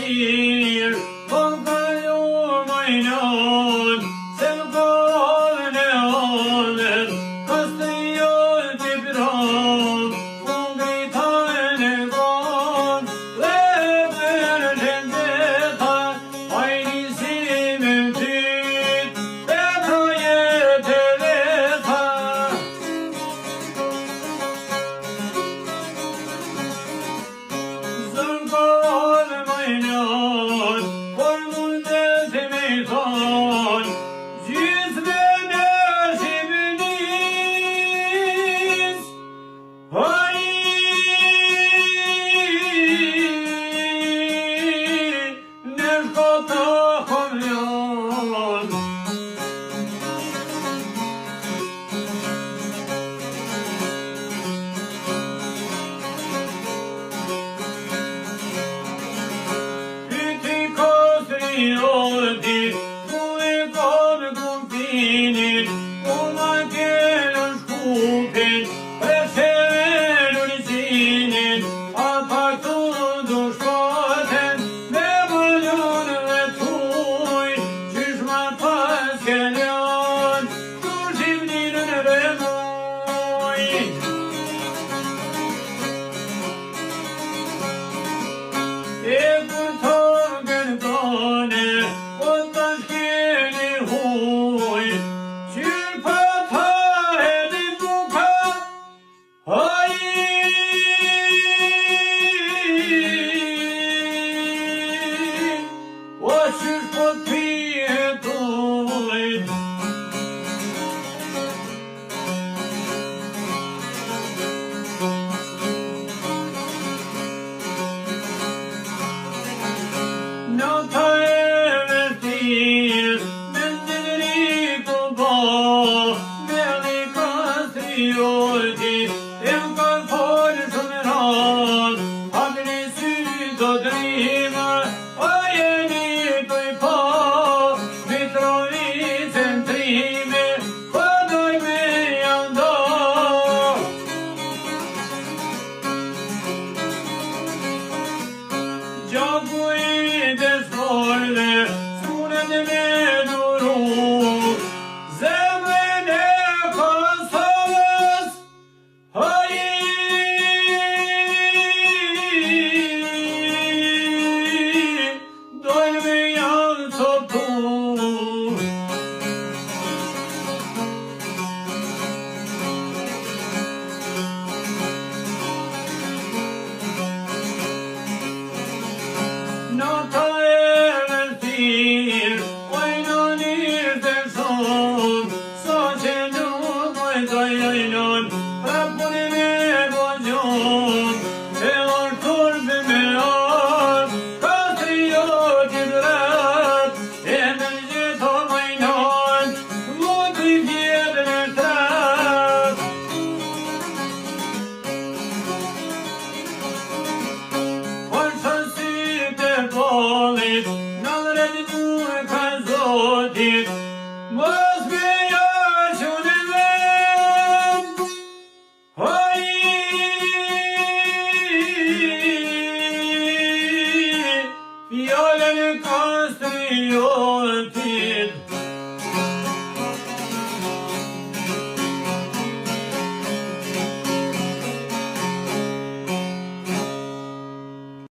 tirë, po kalu majnon, se më kohën e onën, kas të jollë t'i piron, unë gritajnë e gonë, dhe për gjendeta, hajnisimin tyt, dhe projet e leta. Zërë kohën majnon, por mund të si me i thonë, gjithve në Shqipënis, në shkota komjon. Pyti kostrioti, ku e konë kumpinin, ku ma kellën shkupin, preshelën urizinin, a paktu du shkoten, me bëllun dhe tuj, qysh ma pas kellon, tu shqipnin në remoj. E për tokën tone, po të shkeni huj, qyrë për ta edhin buka, o qysh po t'pihet ujt. Në të e vërtir, me ndëri të bo, me li kastrioti, e më kanë folë shumë rad, hapni sy të drima, a jeni të i po, Mitrovicën trime, pa doj me janë do. Gjaku i dëshmorve, s'munën me duru, zemrën e Kosovës, dojnë me janë sotu. Në të e vërtir, oj në njërë të shumë, so që nuk oj të jajnon, prapun e me bëgjon, e orë turbe me orë, kastrioti drat, e në gjitho majnon, mund t'i vjetën e trat. Por shësit e pollit, në dhret du ka zotit, mos me jashun e vend, fjallën e kastrioti.